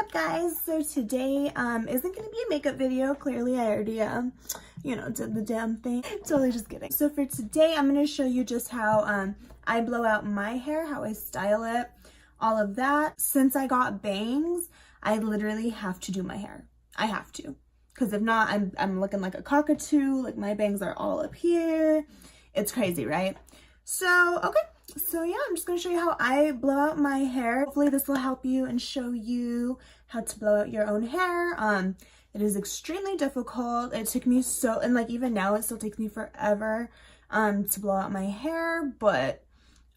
up, guys? So today isn't gonna be a makeup video. Clearly I already did the damn thing. Totally just kidding. So for today I'm gonna show you just how I blow out my hair, how I style it, all of that. Since I got bangs, I literally have to do my hair. I have to, because if not, I'm looking like a cockatoo. Like, my bangs are all up here. It's crazy, right? So okay, so yeah, I'm just gonna show you how I blow out my hair. Hopefully this will help you and show you how to blow out your own hair. It is extremely difficult. It took me even now it still takes me forever to blow out my hair, but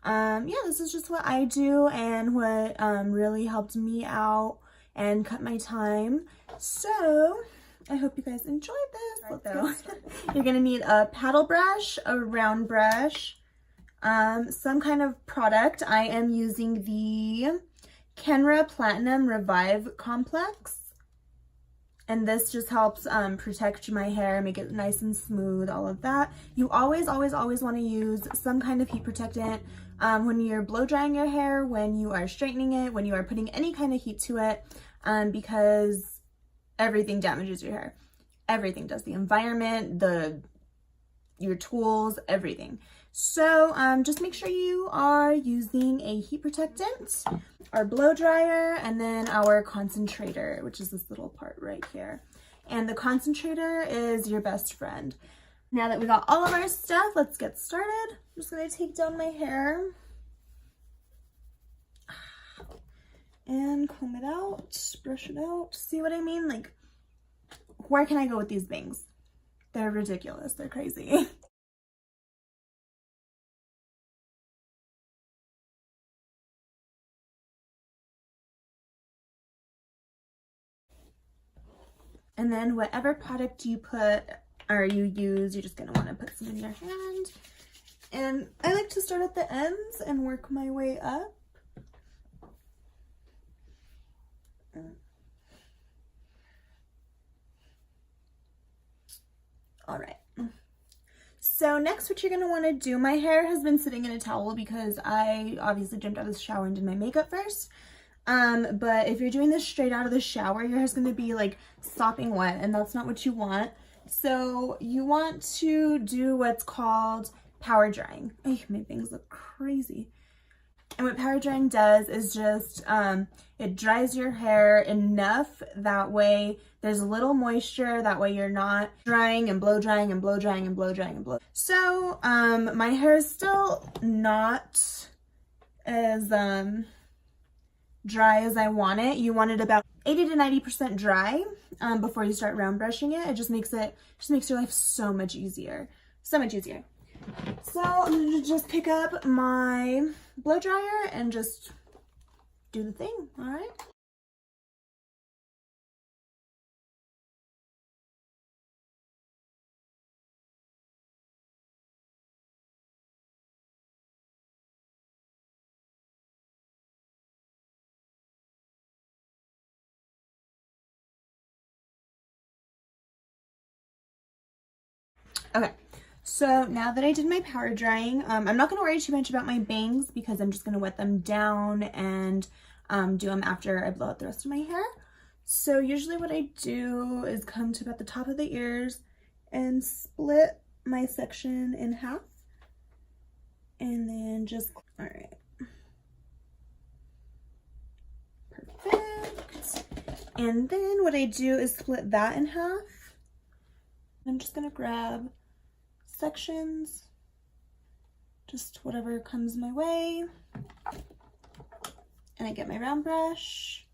yeah, this is just what I do and what really helped me out and cut my time. So I hope you guys enjoyed this. Let's go. You're gonna need a paddle brush, a round brush, some kind of product. I am using the Kenra Platinum Revive Complex, and this just helps protect my hair, make it nice and smooth, all of that. You always want to use some kind of heat protectant when you're blow drying your hair, when you are straightening it, when you are putting any kind of heat to it, because everything damages your hair. Everything does. The environment, your tools, everything. So just make sure you are using a heat protectant, our blow dryer, and then our concentrator, which is this little part right here. And the concentrator is your best friend. Now that we got all of our stuff, let's get started. I'm just gonna take down my hair and comb it out, brush it out. See what I mean? Like, where can I go with these bangs? They're ridiculous. They're crazy. And then whatever product you use, you're just gonna want to put some in your hand. And I like to start at the ends and work my way up. All right. So next, what you're gonna want to do, my hair has been sitting in a towel because I obviously jumped out of the shower and did my makeup first. But if you're doing this straight out of the shower, your hair's gonna be like sopping wet, and that's not what you want. So you want to do what's called power drying. Ay, my bangs look crazy. And what power drying does is just, it dries your hair enough that way there's a little moisture, that way you're not drying and blow drying and blow drying and blow drying and blow. So, my hair is still not as, dry as I want it. You want it about 80 to 90% dry before you start round brushing it. It just makes your life so much easier. So much easier. So I'm gonna just pick up my blow dryer and just do the thing, all right? Okay, so now that I did my power drying, I'm not going to worry too much about my bangs because I'm just going to wet them down and do them after I blow out the rest of my hair. So usually what I do is come to about the top of the ears and split my section in half. And then just, all right. Perfect. And then what I do is split that in half. I'm just going to grab sections, just whatever comes my way, and I get my round brush,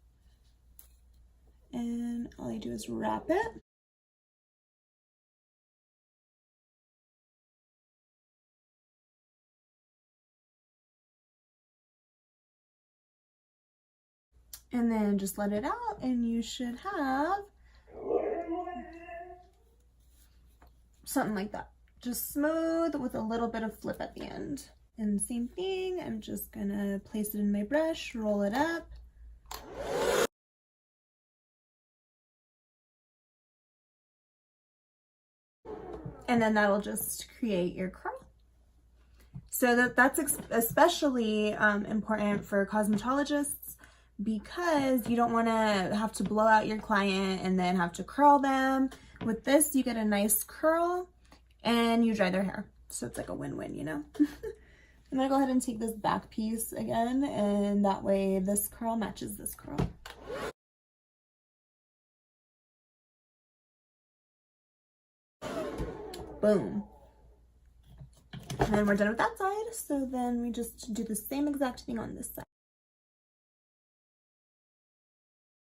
and all I do is wrap it. And then just let it out, and you should have something like that. Just smooth with a little bit of flip at the end. And same thing, I'm just gonna place it in my brush, roll it up. And then that'll just create your curl. So that's especially important for cosmetologists because you don't want to have to blow out your client and then have to curl them. With this, you get a nice curl and you dry their hair. So it's like a win-win, you know? I'm gonna go ahead and take this back piece again, and that way this curl matches this curl. Boom. And then we're done with that side, so then we just do the same exact thing on this side.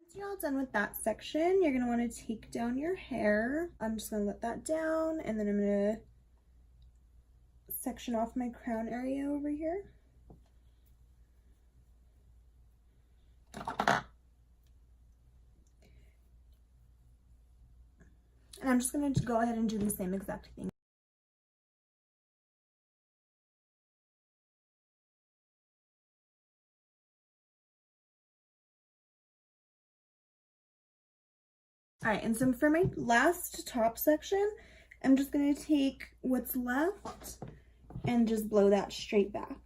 Once you're all done with that section, you're gonna wanna take down your hair. I'm just gonna let that down, and then I'm gonna section off my crown area over here. And I'm just going to go ahead and do the same exact thing. Alright, and so for my last top section, I'm just going to take what's left and just blow that straight back.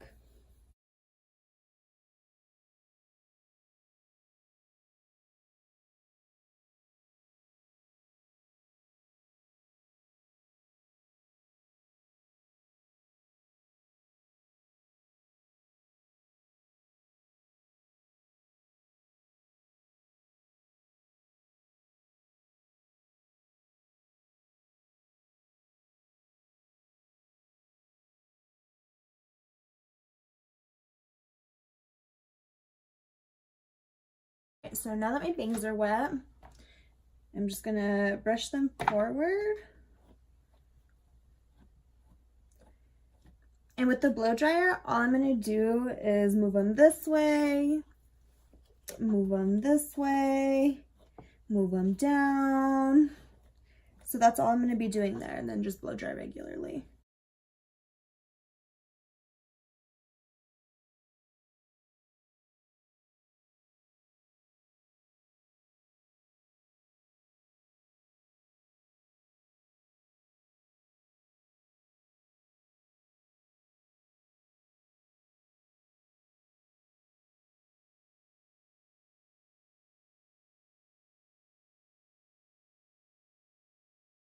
So now that my bangs are wet, I'm just gonna brush them forward. And with the blow dryer, all I'm gonna do is move them this way, move them this way, move them down. So that's all I'm gonna be doing there, and then just blow dry regularly.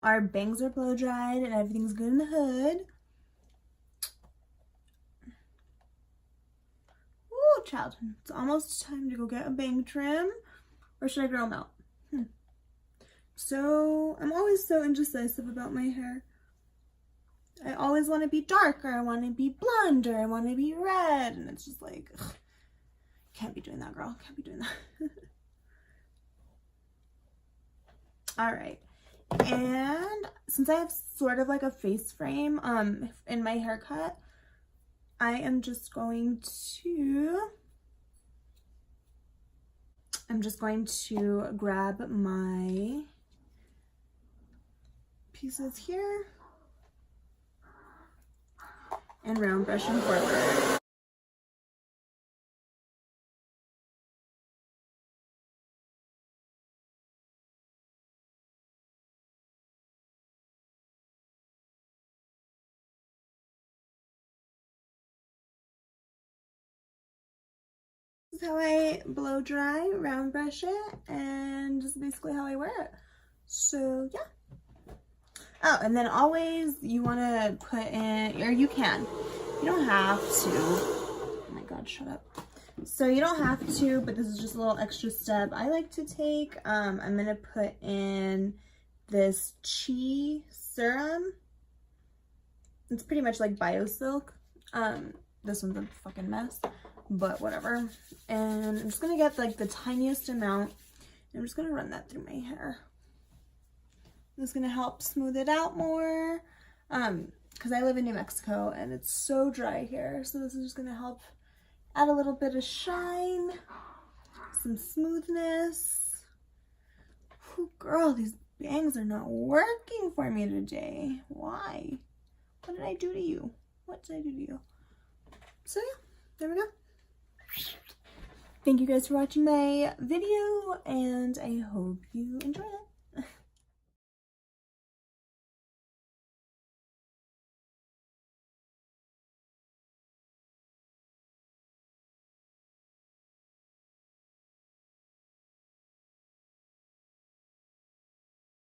Our bangs are blow dried and everything's good in the hood. Ooh, child, it's almost time to go get a bang trim. Or should I grow them out? So, I'm always so indecisive about my hair. I always want to be dark, or I want to be blonde, or I want to be red, and it's just like, ugh, can't be doing that, girl. Can't be doing that. All right. And since I have sort of like a face frame in my haircut, I am just going to grab my pieces here and round brush them forward. This is how I blow dry, round brush it, and just basically how I wear it. So yeah. Oh, and then always you want to put in, or you can. You don't have to. Oh my god, shut up. So you don't have to, but this is just a little extra step I like to take. I'm going to put in this Chi serum. It's pretty much like BioSilk. This one's a fucking mess, but whatever. And I'm just gonna get like the tiniest amount. I'm just gonna run that through my hair. This is gonna help smooth it out more. Because I live in New Mexico and it's so dry here. So this is just gonna help add a little bit of shine, some smoothness. Ooh, girl, these bangs are not working for me today. Why? What did I do to you? What did I do to you? So yeah, there we go. Thank you guys for watching my video, and I hope you enjoyed it.